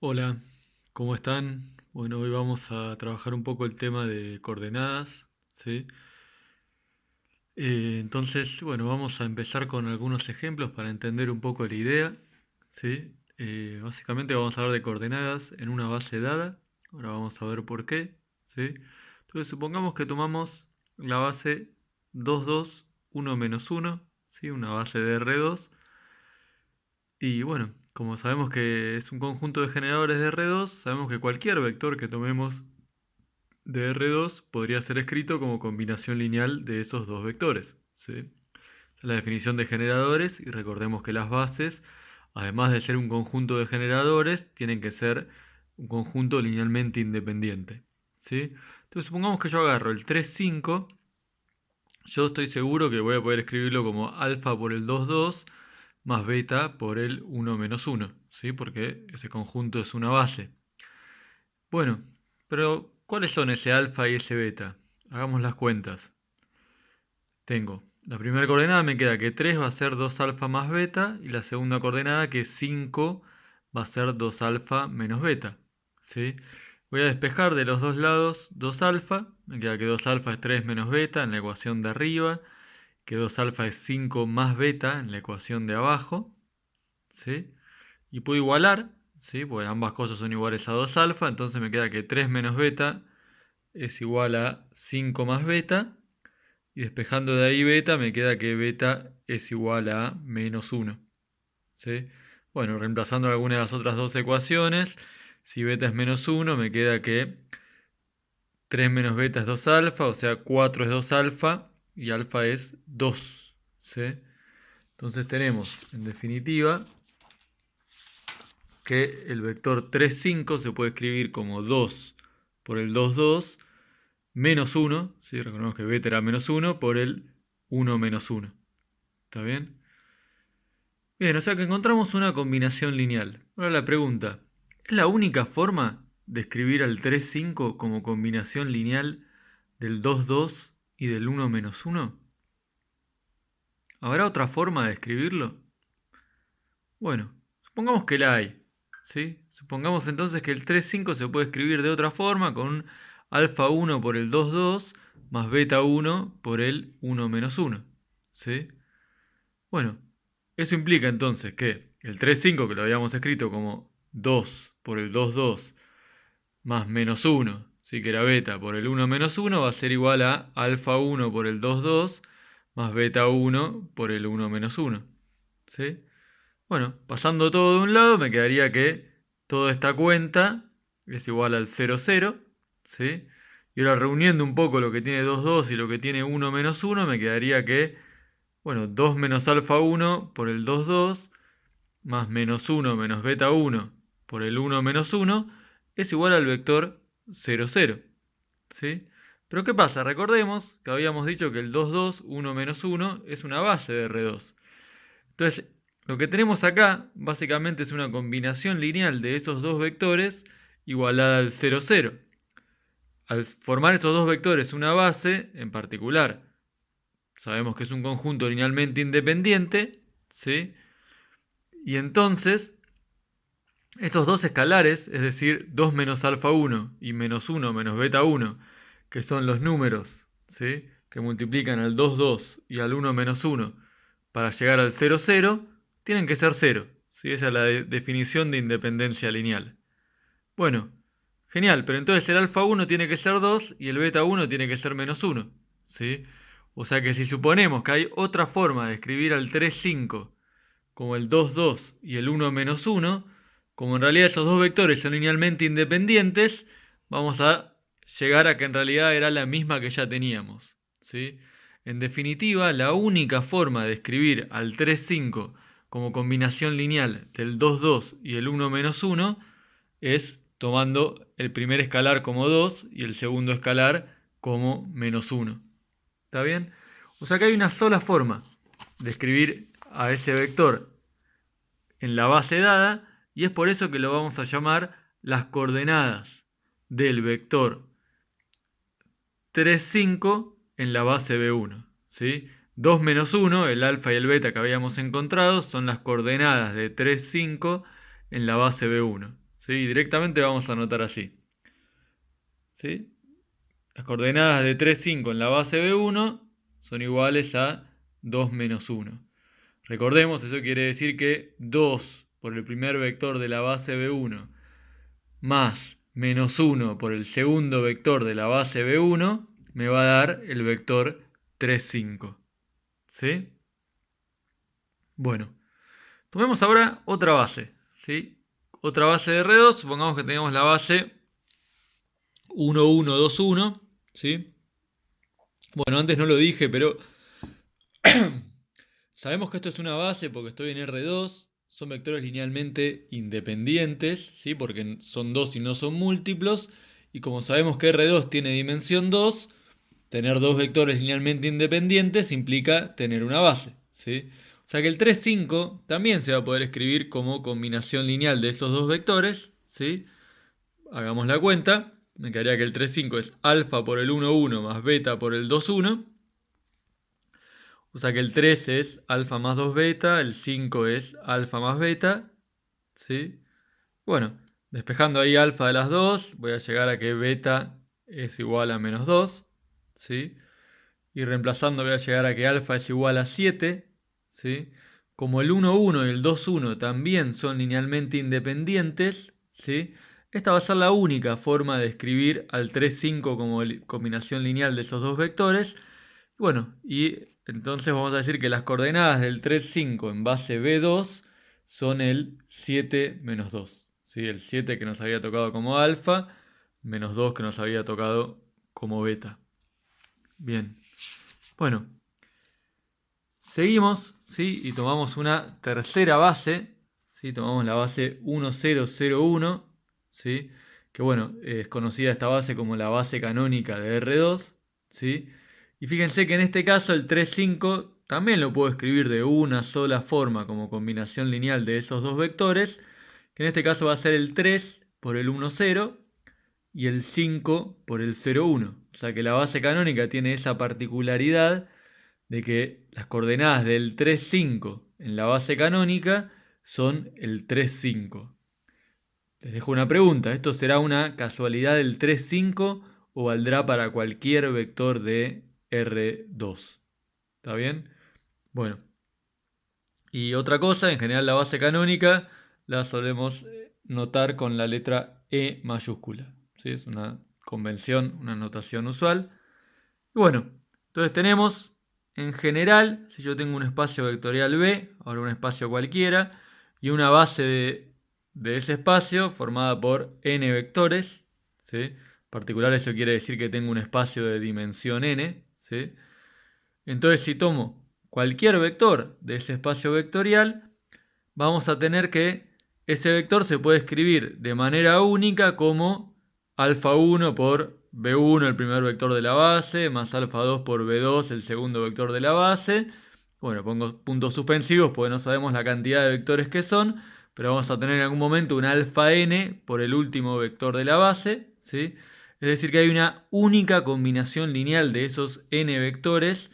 Hola, ¿cómo están? Bueno, hoy vamos a trabajar un poco el tema de coordenadas, ¿sí? Entonces, bueno, vamos a empezar con algunos ejemplos para entender un poco la idea, ¿sí? Básicamente vamos a hablar de coordenadas en una base dada. Ahora vamos a ver por qué, ¿sí? Entonces, supongamos que tomamos la base 2, 2, 1 menos 1, ¿sí? Una base de R2. Y bueno, como sabemos que es un conjunto de generadores de R2, sabemos que cualquier vector que tomemos de R2 podría ser escrito como combinación lineal de esos dos vectores, ¿sí? Es la definición de generadores, y recordemos que las bases, además de ser un conjunto de generadores, tienen que ser un conjunto linealmente independiente, ¿sí? Entonces supongamos que yo agarro el 3, 5. Yo estoy seguro que voy a poder escribirlo como alfa por el 2, 2 más beta por el 1 menos 1, ¿sí? Porque ese conjunto es una base. Bueno, pero ¿cuáles son ese alfa y ese beta? Hagamos las cuentas. Tengo la primera coordenada, me queda que 3 va a ser 2 alfa más beta, y la segunda coordenada que 5 va a ser 2 alfa menos beta, ¿sí? Voy a despejar de los dos lados 2 alfa, me queda que 2 alfa es 3 menos beta en la ecuación de arriba, que 2 alfa es 5 más beta en la ecuación de abajo, ¿sí? Y puedo igualar, ¿sí? Porque ambas cosas son iguales a 2 alfa, entonces me queda que 3 menos beta es igual a 5 más beta, y despejando de ahí beta me queda que beta es igual a menos 1, ¿sí? Bueno, reemplazando alguna de las otras dos ecuaciones, si beta es menos 1 me queda que 3 menos beta es 2 alfa, o sea 4 es 2 alfa y alfa es 2, ¿sí? Entonces tenemos, en definitiva, que el vector 3, 5 se puede escribir como 2 por el 2, 2 menos 1, ¿sí? Recordemos que beta era menos 1 por el 1 menos 1. ¿Está bien? Bien, o sea que encontramos una combinación lineal. Ahora la pregunta, ¿es la única forma de escribir al 3, 5 como combinación lineal del 2, 2 y del 1 menos 1? ¿Habrá otra forma de escribirlo? Bueno, supongamos que la hay, ¿sí? Supongamos entonces que el 3, 5 se puede escribir de otra forma con alfa 1 por el 2, 2 más beta 1 por el 1 menos 1, ¿sí? Bueno, eso implica entonces que el 3, 5 que lo habíamos escrito como 2 por el 2, 2 más menos 1, ¿sí? Que era beta por el 1 menos 1 va a ser igual a alfa 1 por el 2, 2 más beta 1 por el 1 menos 1, ¿sí? Bueno, pasando todo de un lado, me quedaría que toda esta cuenta es igual al 0, 0, ¿sí? Y ahora reuniendo un poco lo que tiene 2, 2 y lo que tiene 1 menos 1, me quedaría que, bueno, 2 menos alfa 1 por el 2, 2 más menos 1 menos beta 1 por el 1 menos 1 es igual al vector 0, 0, ¿sí? Pero ¿qué pasa? Recordemos que habíamos dicho que el 2, 2, 1 menos 1 es una base de R2. Entonces, lo que tenemos acá básicamente es una combinación lineal de esos dos vectores igualada al 0, 0. Al formar esos dos vectores una base, en particular, sabemos que es un conjunto linealmente independiente, ¿sí? Y entonces, estos dos escalares, es decir, 2 menos alfa 1 y menos 1 menos beta 1, que son los números, ¿sí? Que multiplican al 2, 2 y al 1 menos 1 para llegar al 0, 0, tienen que ser 0, ¿sí? Esa es la definición de independencia lineal. Bueno, genial, pero entonces el alfa 1 tiene que ser 2 y el beta 1 tiene que ser menos 1, ¿sí? O sea que si suponemos que hay otra forma de escribir al 3, 5 como el 2, 2 y el 1 menos 1, como en realidad esos dos vectores son linealmente independientes, vamos a llegar a que en realidad era la misma que ya teníamos, ¿sí? En definitiva, la única forma de escribir al 3, 5 como combinación lineal del 2, 2 y el 1 menos 1 es tomando el primer escalar como 2 y el segundo escalar como menos 1. ¿Está bien? O sea que hay una sola forma de escribir a ese vector en la base dada, y es por eso que lo vamos a llamar las coordenadas del vector 3, 5 en la base B1, ¿sí? 2 menos 1, el alfa y el beta que habíamos encontrado, son las coordenadas de 3, 5 en la base B1, ¿sí? Directamente vamos a anotar así, ¿sí? Las coordenadas de 3, 5 en la base B1 son iguales a 2 menos 1. Recordemos, eso quiere decir que 2 por el primer vector de la base B1 más menos 1 por el segundo vector de la base B1 me va a dar el vector 3, 5. ¿Sí? Bueno, tomemos ahora otra base, ¿sí? Otra base de R2, supongamos que tenemos la base 1, 1, 2, 1, ¿sí? Bueno, antes no lo dije, pero sabemos que esto es una base porque estoy en R2, son vectores linealmente independientes, ¿sí? Porque son 2 y no son múltiplos, y como sabemos que R2 tiene dimensión 2, tener dos vectores linealmente independientes implica tener una base, ¿sí? O sea que el 3, 5 también se va a poder escribir como combinación lineal de esos dos vectores, ¿sí? Hagamos la cuenta, me quedaría que el 3, 5 es alfa por el 1, 1 más beta por el 2, 1. O sea que el 3 es alfa más 2 beta, el 5 es alfa más beta, ¿sí? Bueno, despejando ahí alfa de las dos, voy a llegar a que beta es igual a menos 2, ¿sí? Y reemplazando voy a llegar a que alfa es igual a 7, ¿sí? Como el 1, 1 y el 2, 1 también son linealmente independientes, ¿sí? Esta va a ser la única forma de escribir al 3, 5 como combinación lineal de esos dos vectores. Bueno, y entonces vamos a decir que las coordenadas del 3, 5 en base B2 son el 7 menos 2, ¿sí? El 7 que nos había tocado como alfa, menos 2 que nos había tocado como beta. Bien. Bueno, seguimos, ¿sí? Y tomamos una tercera base, ¿sí? Tomamos la base 1001, ¿sí? Que bueno, es conocida esta base como la base canónica de R2, ¿sí? Y fíjense que en este caso el 3, 5 también lo puedo escribir de una sola forma como combinación lineal de esos dos vectores, que en este caso va a ser el 3 por el 1, 0 y el 5 por el 0, 1. O sea que la base canónica tiene esa particularidad de que las coordenadas del 3, 5 en la base canónica son el 3, 5. Les dejo una pregunta, ¿esto será una casualidad del 3, 5 o valdrá para cualquier vector de R2? ¿Está bien? Bueno, y otra cosa, en general la base canónica la solemos notar con la letra E mayúscula, ¿sí? Es una convención, una notación usual. Y bueno, entonces tenemos, en general, si yo tengo un espacio vectorial B, ahora un espacio cualquiera, y una base de ese espacio formada por n vectores, ¿sí? En particular eso quiere decir que tengo un espacio de dimensión n, ¿sí? Entonces si tomo cualquier vector de ese espacio vectorial, vamos a tener que ese vector se puede escribir de manera única como alfa 1 por B1, el primer vector de la base, más alfa 2 por B2, el segundo vector de la base. Bueno, pongo puntos suspensivos porque no sabemos la cantidad de vectores que son, pero vamos a tener en algún momento un alfa n por el último vector de la base, ¿sí? Es decir, que hay una única combinación lineal de esos n vectores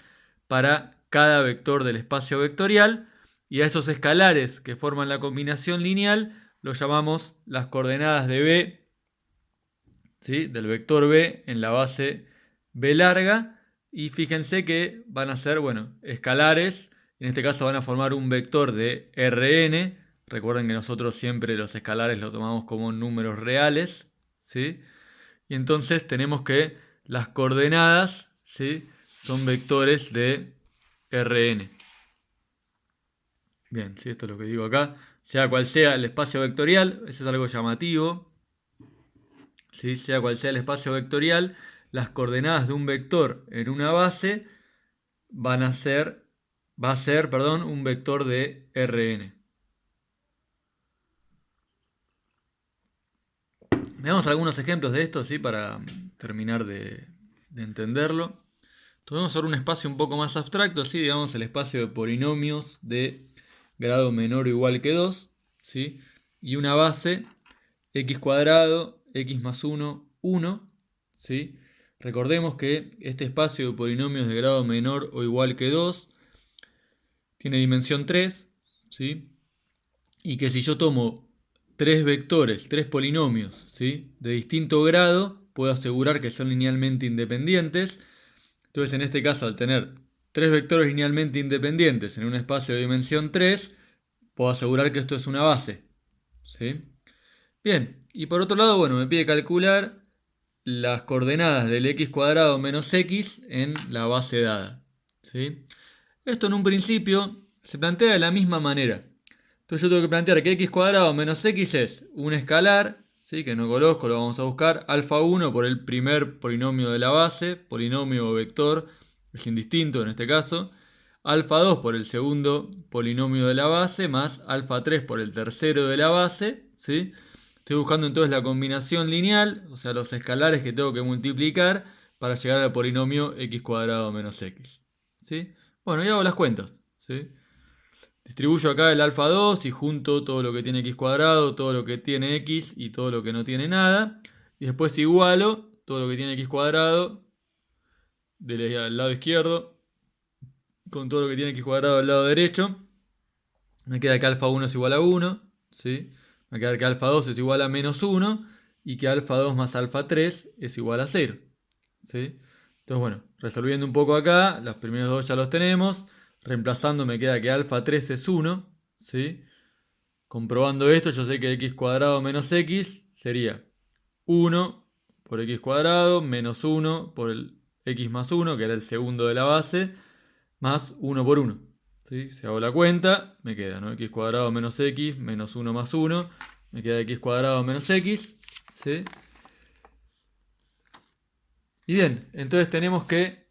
para cada vector del espacio vectorial, y a esos escalares que forman la combinación lineal los llamamos las coordenadas de B, ¿sí? Del vector B en la base B larga, y fíjense que van a ser, bueno, escalares, en este caso van a formar un vector de Rn. Recuerden que nosotros siempre los escalares los tomamos como números reales, ¿sí? Y entonces tenemos que las coordenadas, ¿sí? Son vectores de Rn. Bien, ¿sí? Esto es lo que digo acá. Sea cual sea el espacio vectorial, eso es algo llamativo. ¿Sí? Sea cual sea el espacio vectorial, las coordenadas de un vector en una base va a ser, perdón, un vector de Rn. Veamos algunos ejemplos de esto, ¿sí? Para terminar de entenderlo. Tomemos ahora un espacio un poco más abstracto, así digamos el espacio de polinomios de grado menor o igual que 2, ¿sí? Y una base x cuadrado, x más 1, 1, ¿sí? Recordemos que este espacio de polinomios de grado menor o igual que 2 tiene dimensión 3, ¿sí? Y que si yo tomo tres vectores, tres polinomios, ¿sí?, de distinto grado, puedo asegurar que son linealmente independientes. Entonces, en este caso, al tener tres vectores linealmente independientes en un espacio de dimensión 3, puedo asegurar que esto es una base, ¿sí? Bien, y por otro lado, bueno, me pide calcular las coordenadas del x cuadrado menos x en la base dada, ¿sí? Esto en un principio se plantea de la misma manera. Entonces yo tengo que plantear que x cuadrado menos x es un escalar, ¿sí?, que no conozco, lo vamos a buscar, alfa 1 por el primer polinomio de la base, polinomio o vector, es indistinto en este caso, alfa 2 por el segundo polinomio de la base, más alfa 3 por el tercero de la base, ¿sí? Estoy buscando entonces la combinación lineal, o sea, los escalares que tengo que multiplicar para llegar al polinomio x cuadrado menos x, ¿sí? Bueno, y hago las cuentas, ¿sí? Distribuyo acá el alfa 2 y junto todo lo que tiene x cuadrado, todo lo que tiene x y todo lo que no tiene nada. Y después igualo todo lo que tiene x cuadrado del lado izquierdo con todo lo que tiene x cuadrado del lado derecho. Me queda que alfa 1 es igual a 1, ¿sí? Me queda que alfa 2 es igual a menos 1 y que alfa 2 más alfa 3 es igual a 0, ¿sí? Entonces, bueno, resolviendo un poco acá, los primeros dos ya los tenemos. Reemplazando me queda que alfa 3 es 1, ¿sí? Comprobando esto, yo sé que x cuadrado menos x sería 1 por x cuadrado menos 1 por el x más 1, que era el segundo de la base, más 1 por 1. ¿Sí? Si hago la cuenta, me queda, ¿no?, x cuadrado menos x menos 1 más 1, me queda x cuadrado menos x. ¿Sí? Y bien, entonces tenemos que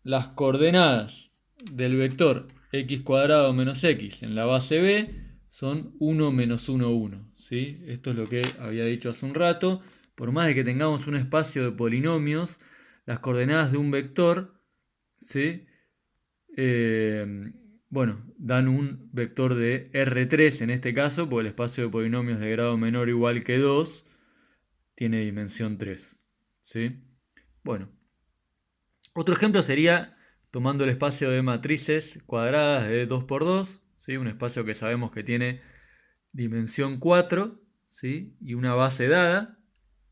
las coordenadas del vector x cuadrado menos x en la base B son 1 menos 1, 1. ¿Sí? Esto es lo que había dicho hace un rato. Por más de que tengamos un espacio de polinomios, las coordenadas de un vector, ¿sí?, bueno, dan un vector de R3 en este caso, porque el espacio de polinomios de grado menor o igual que 2 tiene dimensión 3. ¿Sí? Bueno, otro ejemplo sería tomando el espacio de matrices cuadradas de 2 por 2, ¿sí?, un espacio que sabemos que tiene dimensión 4, ¿sí?, y una base dada.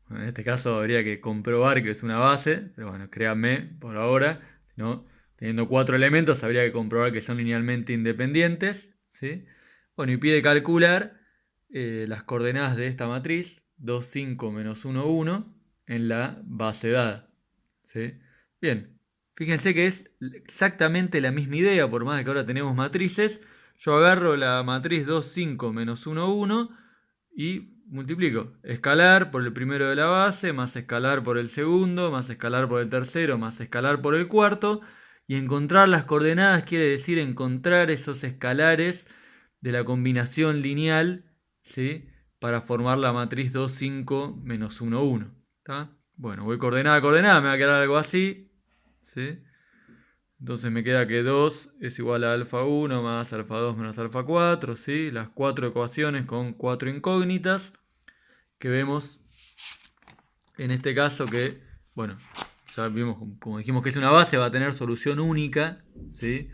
Bueno, en este caso habría que comprobar que es una base, pero bueno, créanme por ahora, ¿no? Teniendo 4 elementos habría que comprobar que son linealmente independientes, ¿sí? Bueno, y pide calcular las coordenadas de esta matriz, 2, 5, menos 1, 1, en la base dada, ¿sí? Bien, fíjense que es exactamente la misma idea, por más que ahora tenemos matrices. Yo agarro la matriz 2, 5, menos 1, 1 y multiplico escalar por el primero de la base, más escalar por el segundo, más escalar por el tercero, más escalar por el cuarto. Y encontrar las coordenadas quiere decir encontrar esos escalares de la combinación lineal, ¿sí?, para formar la matriz 2, 5, menos 1, 1. ¿Está? Bueno, voy coordenada a coordenada, me va a quedar algo así, ¿sí? Entonces me queda que 2 es igual a alfa 1 más alfa 2 menos alfa 4, ¿sí? Las cuatro ecuaciones con cuatro incógnitas que vemos en este caso que, bueno, ya vimos, como dijimos que es una base, va a tener solución única, ¿sí?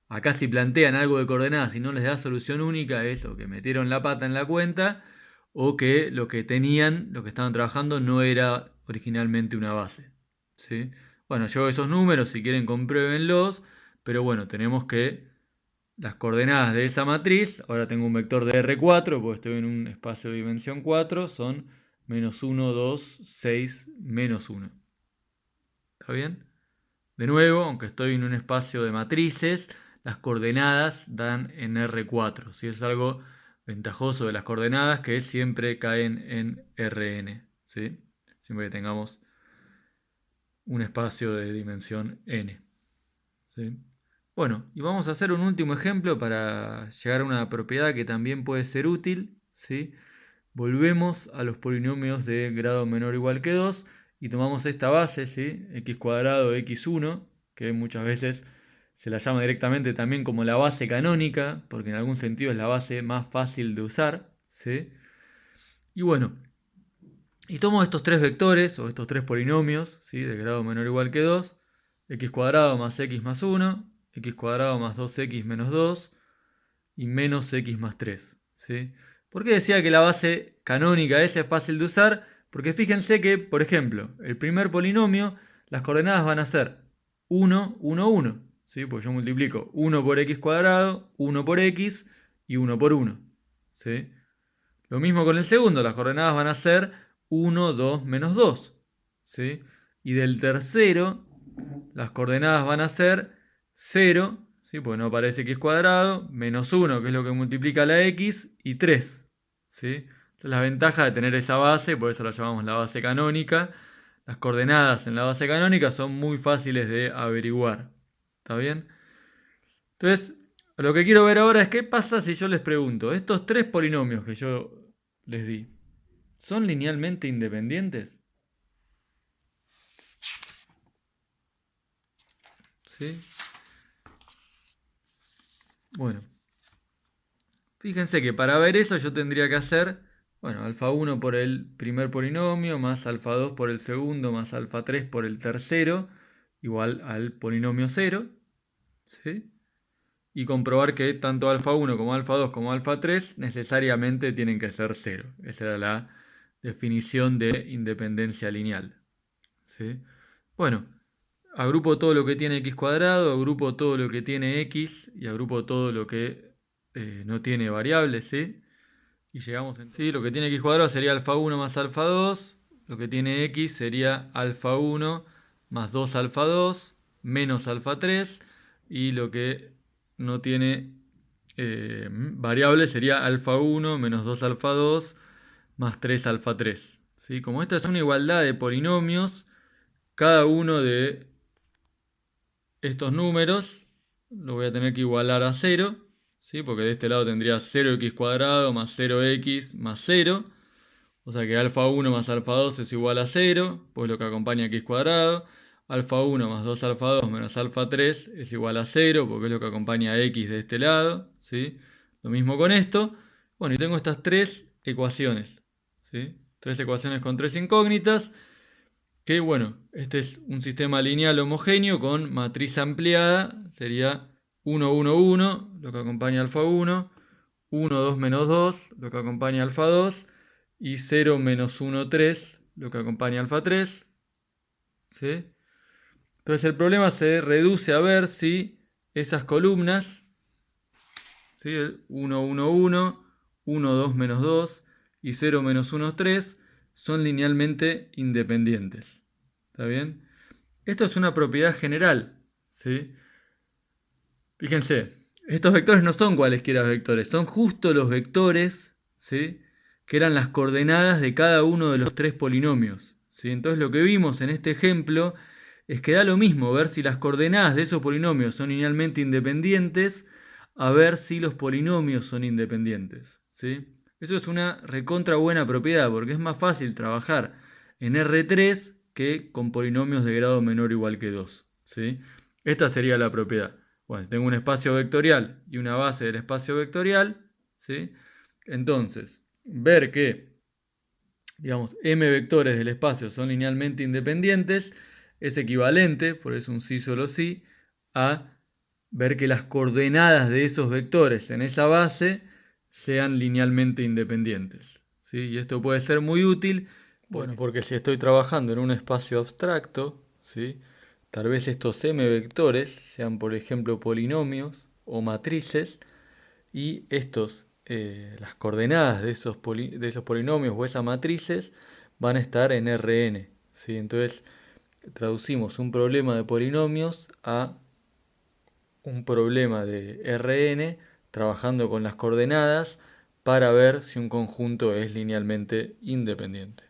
Acá si plantean algo de coordenadas y no les da solución única, es o que metieron la pata en la cuenta o que lo que tenían, lo que estaban trabajando no era originalmente una base, ¿sí? Bueno, yo esos números, si quieren compruébenlos, pero bueno, tenemos que las coordenadas de esa matriz, ahora tengo un vector de R4, porque estoy en un espacio de dimensión 4, son menos 1, 2, 6, menos 1. ¿Está bien? De nuevo, aunque estoy en un espacio de matrices, las coordenadas dan en R4. ¿Sí? Es algo ventajoso de las coordenadas, que siempre caen en Rn. ¿Sí? Siempre que tengamos un espacio de dimensión n. ¿Sí? Bueno, y vamos a hacer un último ejemplo para llegar a una propiedad que también puede ser útil, ¿sí? Volvemos a los polinomios de grado menor o igual que 2 y tomamos esta base, ¿sí?, x cuadrado x1, que muchas veces se la llama directamente también como la base canónica, porque en algún sentido es la base más fácil de usar, ¿sí? Y bueno, y tomo estos tres vectores o estos tres polinomios, ¿sí?, de grado menor o igual que 2, x cuadrado más x más 1, x cuadrado más 2x menos 2 y menos x más 3, ¿sí? ¿Por qué decía que la base canónica esa es fácil de usar? Porque fíjense que, por ejemplo, el primer polinomio, las coordenadas van a ser 1, 1, 1. ¿Sí? Pues yo multiplico 1 por x cuadrado, 1 por x y 1 por 1. ¿Sí? Lo mismo con el segundo, las coordenadas van a ser 1, 2, menos 2. ¿Sí? Y del tercero, las coordenadas van a ser 0, ¿sí? Porque no aparece x cuadrado, menos 1, que es lo que multiplica la x, y 3. ¿Sí? Esta es la ventaja de tener esa base, por eso la llamamos la base canónica. Las coordenadas en la base canónica son muy fáciles de averiguar. ¿Está bien? Entonces, lo que quiero ver ahora es qué pasa si yo les pregunto, estos tres polinomios que yo les di, ¿son linealmente independientes? ¿Sí? Bueno, fíjense que para ver eso yo tendría que hacer, bueno, alfa 1 por el primer polinomio, más alfa 2 por el segundo, más alfa 3 por el tercero, igual al polinomio 0, ¿sí? Y comprobar que tanto alfa 1 como alfa 2 como alfa 3 necesariamente tienen que ser 0. Esa era la definición de independencia lineal. ¿Sí? Bueno, agrupo todo lo que tiene x cuadrado, agrupo todo lo que tiene x y agrupo todo lo que no tiene variables, ¿sí? Y llegamos en... ¿Sí? Lo que tiene x cuadrado sería alfa 1 más alfa 2, lo que tiene x sería alfa 1 más 2 alfa 2 menos alfa 3 y lo que no tiene variable sería alfa 1 menos 2 alfa 2 más 3 alfa 3. ¿Sí? Como esta es una igualdad de polinomios, cada uno de estos números lo voy a tener que igualar a 0, ¿sí? Porque de este lado tendría 0x cuadrado más 0x más 0. O sea que alfa 1 más alfa 2 es igual a 0, pues lo que acompaña a x cuadrado. Alfa 1 más 2 alfa 2 menos alfa 3 es igual a 0, porque es lo que acompaña a x de este lado, ¿sí? Lo mismo con esto. Bueno, y tengo estas tres ecuaciones, ¿sí? Tres ecuaciones con tres incógnitas. Que bueno, este es un sistema lineal homogéneo con matriz ampliada, sería 1, 1, 1, lo que acompaña alfa 1, 1, 2, menos 2, lo que acompaña alfa 2, y 0, menos 1, 3, lo que acompaña alfa 3. ¿Sí? Entonces el problema se reduce a ver si esas columnas, ¿sí? 1, 1, 1, 1, 2, menos 2 y 0, menos 1, 3 son linealmente independientes. ¿Está bien? Esto es una propiedad general, ¿sí? Fíjense, estos vectores no son cualesquiera vectores, son justo los vectores, ¿sí? Que eran las coordenadas de cada uno de los tres polinomios, ¿sí? Entonces lo que vimos en este ejemplo es que da lo mismo ver si las coordenadas de esos polinomios son linealmente independientes a ver si los polinomios son independientes, ¿sí? Eso es una recontra buena propiedad porque es más fácil trabajar en R3 que con polinomios de grado menor o igual que 2, ¿sí? Esta sería la propiedad. Bueno, si tengo un espacio vectorial y una base del espacio vectorial, ¿sí? Entonces, ver que, digamos, m vectores del espacio son linealmente independientes es equivalente, por eso un sí solo sí, a ver que las coordenadas de esos vectores en esa base sean linealmente independientes, ¿sí? Y esto puede ser muy útil, bueno, porque si estoy trabajando en un espacio abstracto, ¿sí? Tal vez estos m vectores sean, por ejemplo, polinomios o matrices y las coordenadas de esos polinomios o esas matrices van a estar en Rn, ¿sí? Entonces traducimos un problema de polinomios a un problema de Rn trabajando con las coordenadas para ver si un conjunto es linealmente independiente.